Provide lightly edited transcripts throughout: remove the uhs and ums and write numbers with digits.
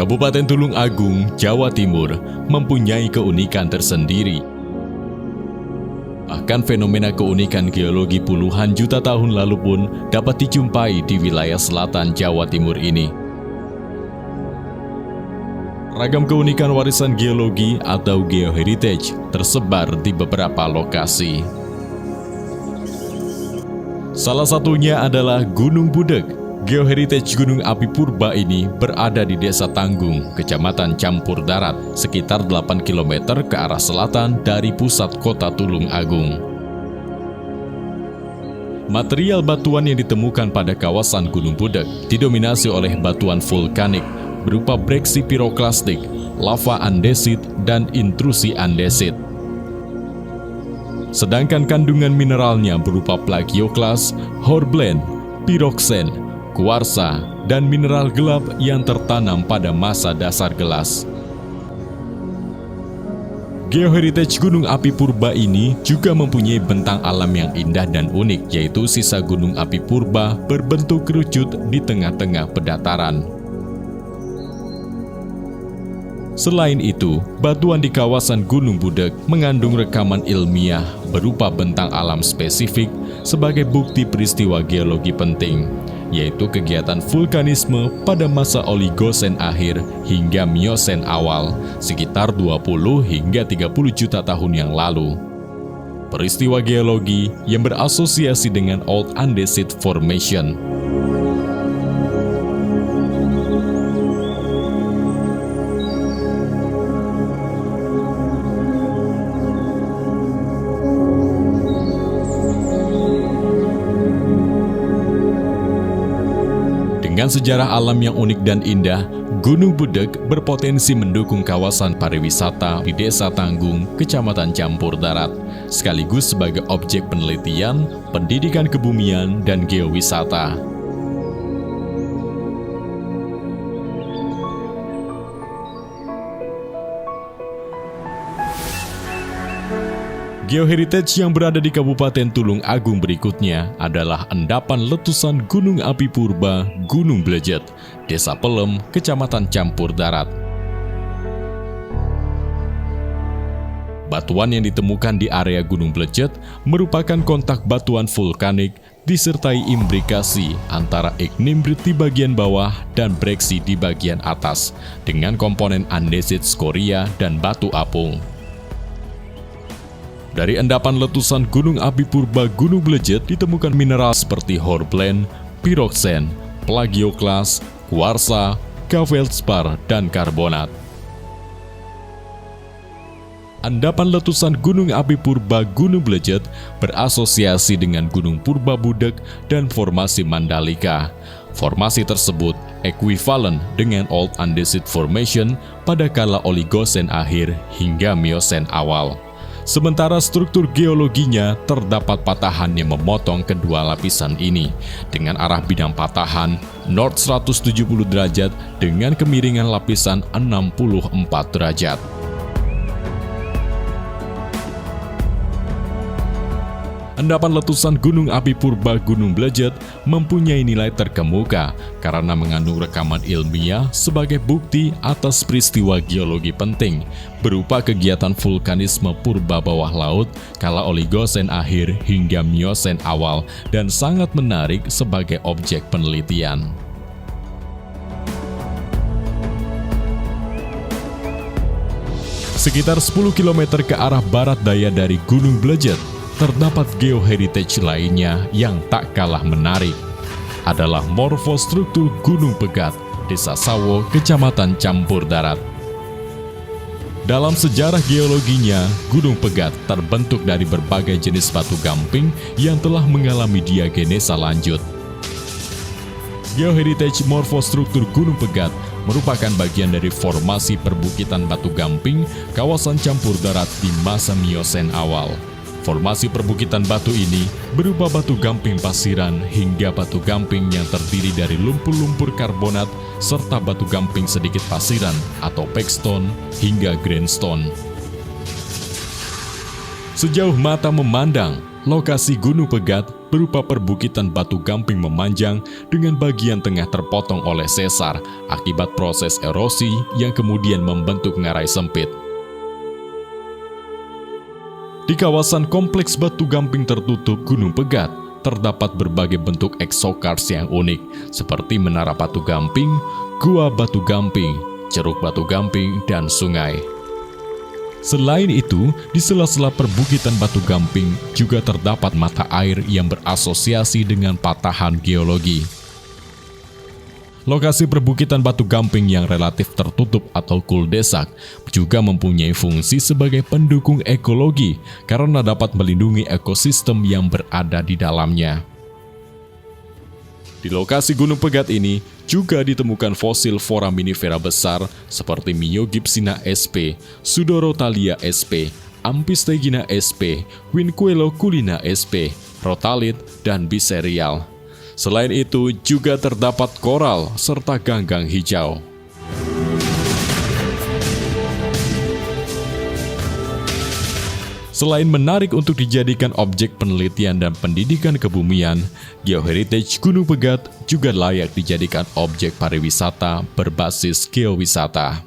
Kabupaten Tulung Agung, Jawa Timur, mempunyai keunikan tersendiri. Bahkan fenomena keunikan geologi puluhan juta tahun lalu pun dapat dijumpai di wilayah selatan Jawa Timur ini. Ragam keunikan warisan geologi atau geoheritage tersebar di beberapa lokasi. Salah satunya adalah Gunung Budeg. Geoheritage Gunung Api Purba ini berada di Desa Tanggung, Kecamatan Campur Darat, sekitar 8 km ke arah selatan dari pusat kota Tulung Agung. Material batuan yang ditemukan pada kawasan Gunung Budeg didominasi oleh batuan vulkanik berupa breksi piroklastik, lava andesit, dan intrusi andesit. Sedangkan kandungan mineralnya berupa plagioklas, hornblende, piroksen, kuarsa, dan mineral gelap yang tertanam pada masa dasar gelas. Geoheritage Gunung Api Purba ini juga mempunyai bentang alam yang indah dan unik, yaitu sisa gunung api purba berbentuk kerucut di tengah-tengah pedataran. Selain itu, batuan di kawasan Gunung Budeg mengandung rekaman ilmiah berupa bentang alam spesifik sebagai bukti peristiwa geologi penting, yaitu kegiatan vulkanisme pada masa Oligosen akhir hingga Miosen awal, sekitar 20 hingga 30 juta tahun yang lalu. Peristiwa geologi yang berasosiasi dengan Old Andesit Formation. Dengan sejarah alam yang unik dan indah, Gunung Budeg berpotensi mendukung kawasan pariwisata di Desa Tanggung, Kecamatan Campur Darat, sekaligus sebagai objek penelitian, pendidikan kebumian, dan geowisata. Geoheritage yang berada di Kabupaten Tulung Agung berikutnya adalah endapan letusan Gunung Api Purba, Gunung Blejet, Desa Pelem, Kecamatan Campur Darat. Batuan yang ditemukan di area Gunung Blejet merupakan kontak batuan vulkanik disertai imbrikasi antara ignimbrite di bagian bawah dan breksi di bagian atas dengan komponen andesit skoria dan batu apung. Dari endapan letusan Gunung Api Purba Gunung Blejet ditemukan mineral seperti hornblende, piroksen, plagioklas, kuarsa, feldspar, dan karbonat. Endapan letusan Gunung Api Purba Gunung Blejet berasosiasi dengan Gunung Purba Budeg dan formasi Mandalika. Formasi tersebut ekuivalen dengan Old Andesit Formation pada kala Oligosen akhir hingga Miosen awal. Sementara struktur geologinya terdapat patahan yang memotong kedua lapisan ini dengan arah bidang patahan north 170 derajat dengan kemiringan lapisan 64 derajat. Endapan letusan Gunung Api Purba Gunung Blejet mempunyai nilai terkemuka karena mengandung rekaman ilmiah sebagai bukti atas peristiwa geologi penting berupa kegiatan vulkanisme purba bawah laut kala Oligosen akhir hingga Miosen awal dan sangat menarik sebagai objek penelitian. Sekitar 10 km ke arah barat daya dari Gunung Blejet, terdapat geoheritage lainnya yang tak kalah menarik. Adalah morfostruktur Gunung Pegat, Desa Sawo, Kecamatan Campur Darat. Dalam sejarah geologinya, Gunung Pegat terbentuk dari berbagai jenis batu gamping yang telah mengalami diagenesa lanjut. Geoheritage morfostruktur Gunung Pegat merupakan bagian dari formasi perbukitan batu gamping kawasan Campur Darat di masa Miosen awal. Formasi perbukitan batu ini berupa batu gamping pasiran hingga batu gamping yang terdiri dari lumpur-lumpur karbonat serta batu gamping sedikit pasiran atau pegstone hingga grindstone. Sejauh mata memandang, Lokasi Gunung Pegat berupa perbukitan batu gamping memanjang dengan bagian tengah terpotong oleh sesar akibat proses erosi yang kemudian membentuk ngarai sempit. Di kawasan kompleks batu gamping tertutup Gunung Pegat, terdapat berbagai bentuk exokars yang unik, seperti menara batu gamping, gua batu gamping, ceruk batu gamping, dan sungai. Selain itu, di sela-sela perbukitan batu gamping juga terdapat mata air yang berasosiasi dengan patahan geologi. Lokasi perbukitan batu gamping yang relatif tertutup atau kuldesak juga mempunyai fungsi sebagai pendukung ekologi karena dapat melindungi ekosistem yang berada di dalamnya. Di lokasi Gunung Pegat ini juga ditemukan fosil foraminifera besar seperti Myogipsina sp, Sudorothalia sp, Amphistegina sp, Quinqueloculina sp, Rothalid, dan Biserial. Selain itu juga terdapat koral serta ganggang hijau. Selain menarik untuk dijadikan objek penelitian dan pendidikan kebumian, Geoheritage Gunung Pegat juga layak dijadikan objek pariwisata berbasis geowisata.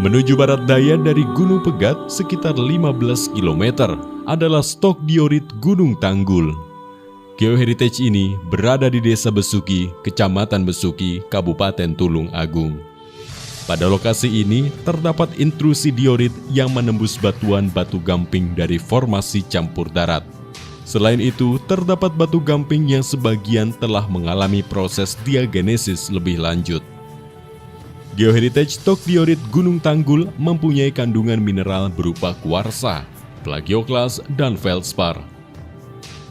Menuju barat daya dari Gunung Pegat sekitar 15 km adalah stok diorit Gunung Tanggul. Geoheritage ini berada di Desa Besuki, Kecamatan Besuki, Kabupaten Tulung Agung. Pada lokasi ini terdapat intrusi diorit yang menembus batuan batu gamping dari formasi campur darat. Selain itu, terdapat batu gamping yang sebagian telah mengalami proses diagenesis lebih lanjut. Geoheritage stok diorit Gunung Tanggul mempunyai kandungan mineral berupa kuarsa, plagioklas, dan feldspar.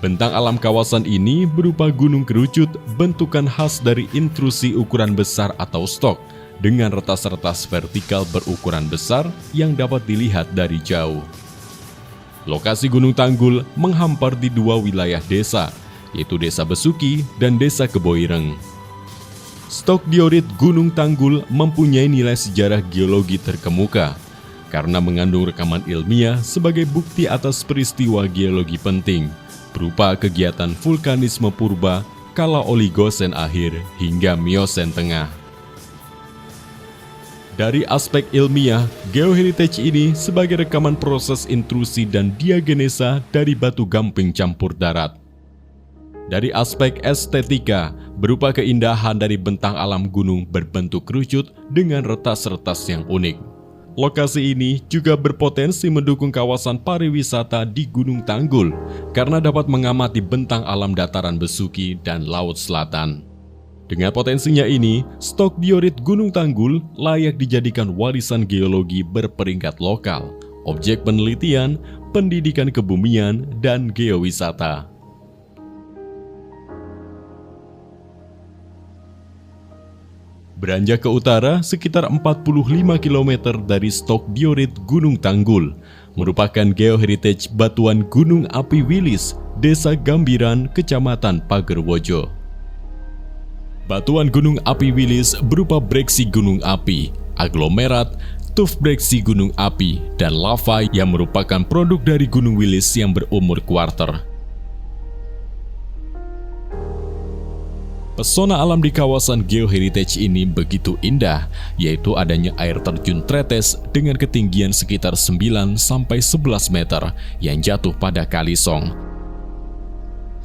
Bentang alam kawasan ini berupa gunung kerucut bentukan khas dari intrusi ukuran besar atau stok dengan retas-retas vertikal berukuran besar yang dapat dilihat dari jauh. Lokasi Gunung Tanggul menghampar di dua wilayah desa, yaitu Desa Besuki dan Desa Keboireng. Stok diorit Gunung Tanggul mempunyai nilai sejarah geologi terkemuka karena mengandung rekaman ilmiah sebagai bukti atas peristiwa geologi penting berupa kegiatan vulkanisme purba kala Oligosen akhir hingga Miosen tengah. Dari aspek ilmiah, geoheritage ini sebagai rekaman proses intrusi dan diagenesa dari batu gamping campur darat. Dari aspek estetika, berupa keindahan dari bentang alam gunung berbentuk kerucut dengan retas-retas yang unik. Lokasi ini juga berpotensi mendukung kawasan pariwisata di Gunung Tanggul karena dapat mengamati bentang alam dataran Besuki dan Laut Selatan. Dengan potensinya ini, stok diorit Gunung Tanggul layak dijadikan warisan geologi berperingkat lokal, objek penelitian, pendidikan kebumian, dan geowisata. Beranjak ke utara sekitar 45 km dari stok diorit Gunung Tanggul, merupakan geoheritage batuan Gunung Api Wilis, Desa Gambiran, Kecamatan Pagerwojo. Batuan Gunung Api Wilis berupa breksi gunung api, aglomerat, tuf breksi gunung api, dan lava yang merupakan produk dari Gunung Wilis yang berumur kuarter. Pesona alam di kawasan geoheritage ini begitu indah, yaitu adanya air terjun Tretes dengan ketinggian sekitar 9-11 meter yang jatuh pada Kalisong.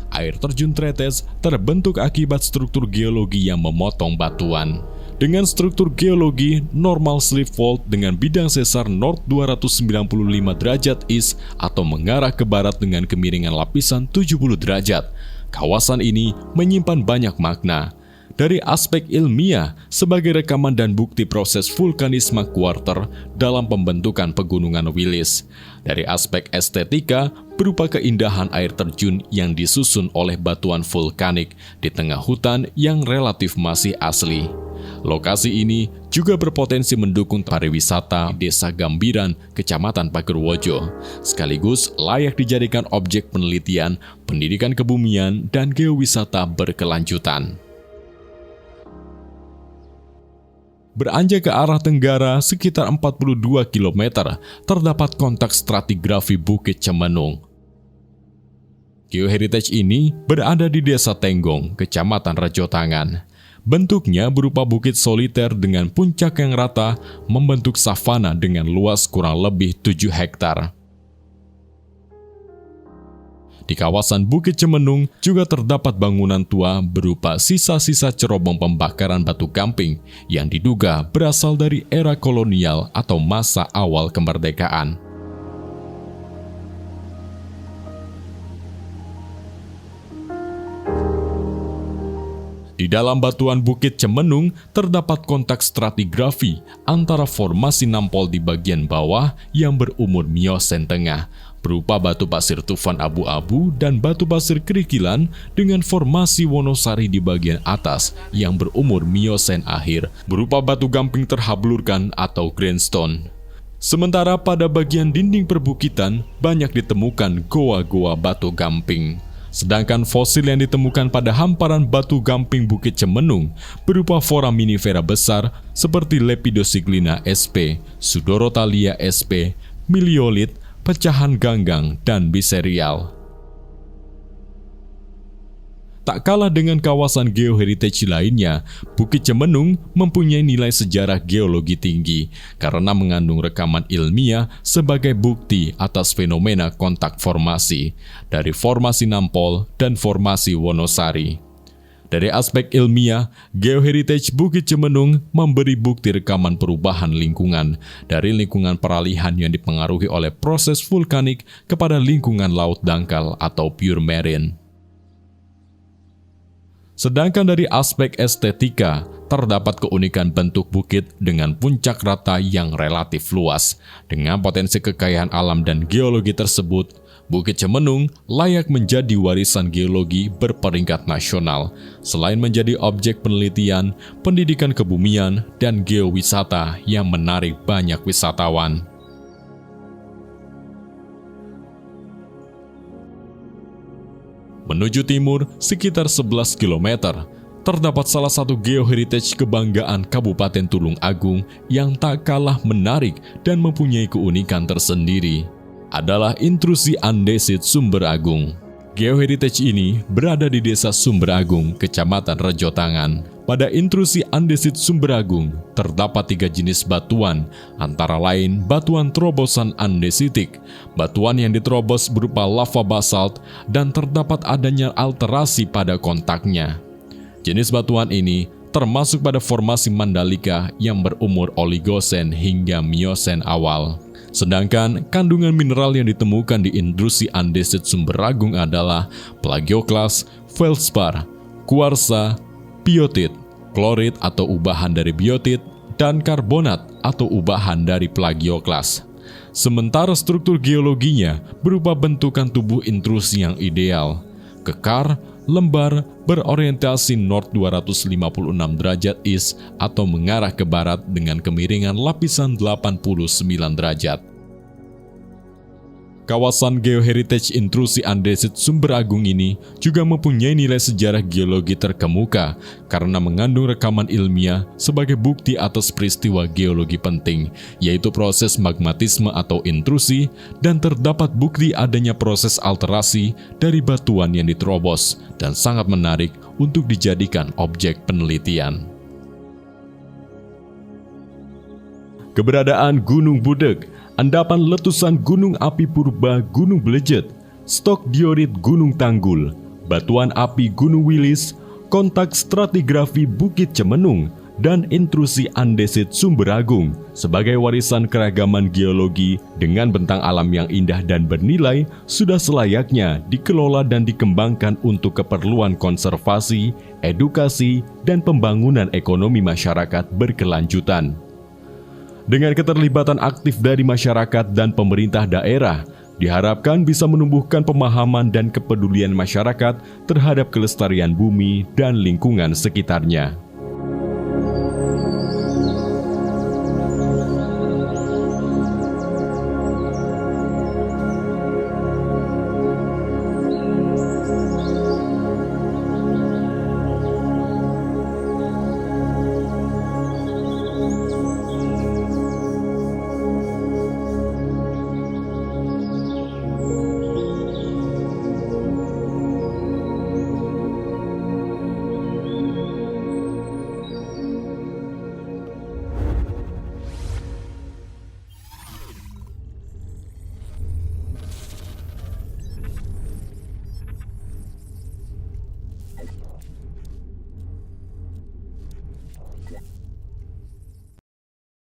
Air terjun Tretes terbentuk akibat struktur geologi yang memotong batuan. Dengan struktur geologi normal slip fault dengan bidang sesar north 295 derajat east atau mengarah ke barat dengan kemiringan lapisan 70 derajat. Kawasan ini menyimpan banyak makna. Dari aspek ilmiah, sebagai rekaman dan bukti proses vulkanisme kuarter dalam pembentukan pegunungan Wilis. Dari aspek estetika, berupa keindahan air terjun yang disusun oleh batuan vulkanik di tengah hutan yang relatif masih asli. Lokasi ini juga berpotensi mendukung pariwisata Desa Gambiran, Kecamatan Pagerwojo, sekaligus layak dijadikan objek penelitian, pendidikan kebumian, dan geowisata berkelanjutan. Beranjak ke arah tenggara sekitar 42 km, terdapat kontak stratigrafi Bukit Cemenung. Geoheritage ini berada di Desa Tenggong, Kecamatan Rejotangan. Bentuknya berupa bukit soliter dengan puncak yang rata, membentuk savana dengan luas kurang lebih 7 hektar. Di kawasan Bukit Cemenung juga terdapat bangunan tua berupa sisa-sisa cerobong pembakaran batu gamping yang diduga berasal dari era kolonial atau masa awal kemerdekaan. Di dalam batuan Bukit Cemenung terdapat kontak stratigrafi antara formasi nampol di bagian bawah yang berumur Miosen tengah, berupa batu pasir tufan abu-abu dan batu pasir kerikilan dengan formasi Wonosari di bagian atas yang berumur Miosen akhir, berupa batu gamping terhablurkan atau grindstone. Sementara pada bagian dinding perbukitan banyak ditemukan goa-goa batu gamping. Sedangkan fosil yang ditemukan pada hamparan batu gamping Bukit Cemenung berupa foraminifera besar seperti Lepidosiglina sp, Sudorothalia sp, Miliolit, pecahan ganggang, dan biserial. Tak kalah dengan kawasan geoheritage lainnya, Bukit Cemenung mempunyai nilai sejarah geologi tinggi karena mengandung rekaman ilmiah sebagai bukti atas fenomena kontak formasi dari formasi Nampol dan formasi Wonosari. Dari aspek ilmiah, geoheritage Bukit Cemenung memberi bukti rekaman perubahan lingkungan dari lingkungan peralihan yang dipengaruhi oleh proses vulkanik kepada lingkungan laut dangkal atau pure marine. Sedangkan dari aspek estetika, terdapat keunikan bentuk bukit dengan puncak rata yang relatif luas. Dengan potensi kekayaan alam dan geologi tersebut, Bukit Cemenung layak menjadi warisan geologi berperingkat nasional, selain menjadi objek penelitian, pendidikan kebumian, dan geowisata yang menarik banyak wisatawan. Menuju timur sekitar 11 km, terdapat salah satu geoheritage kebanggaan Kabupaten Tulung Agung yang tak kalah menarik dan mempunyai keunikan tersendiri, adalah intrusi andesit Sumber Agung. Geoheritage ini berada di Desa Sumber Agung, Kecamatan Rejotangan. Pada intrusi andesit Sumber Agung, terdapat 3 jenis batuan, antara lain batuan terobosan andesitik, batuan yang diterobos berupa lava basalt, dan terdapat adanya alterasi pada kontaknya. Jenis batuan ini termasuk pada formasi Mandalika yang berumur Oligosen hingga Miosen awal. Sedangkan kandungan mineral yang ditemukan di intrusi andesit Sumber Agung adalah plagioklas, feldspar, kuarsa, biotit, klorit atau ubahan dari biotit, dan karbonat atau ubahan dari plagioklas. Sementara struktur geologinya berupa bentukan tubuh intrusi yang ideal, kekar, lembar, berorientasi north 256 derajat east atau mengarah ke barat dengan kemiringan lapisan 89 derajat. Kawasan geoheritage intrusi andesit Sumber Agung ini juga mempunyai nilai sejarah geologi terkemuka karena mengandung rekaman ilmiah sebagai bukti atas peristiwa geologi penting, yaitu proses magmatisme atau intrusi, dan terdapat bukti adanya proses alterasi dari batuan yang diterobos dan sangat menarik untuk dijadikan objek penelitian. Keberadaan Gunung Budeg, endapan letusan gunung api purba Gunung Blejet, stok diorit Gunung Tanggul, batuan api Gunung Wilis, kontak stratigrafi Bukit Cemenung, dan intrusi andesit Sumber Agung sebagai warisan keragaman geologi dengan bentang alam yang indah dan bernilai sudah selayaknya dikelola dan dikembangkan untuk keperluan konservasi, edukasi, dan pembangunan ekonomi masyarakat berkelanjutan. Dengan keterlibatan aktif dari masyarakat dan pemerintah daerah, diharapkan bisa menumbuhkan pemahaman dan kepedulian masyarakat terhadap kelestarian bumi dan lingkungan sekitarnya.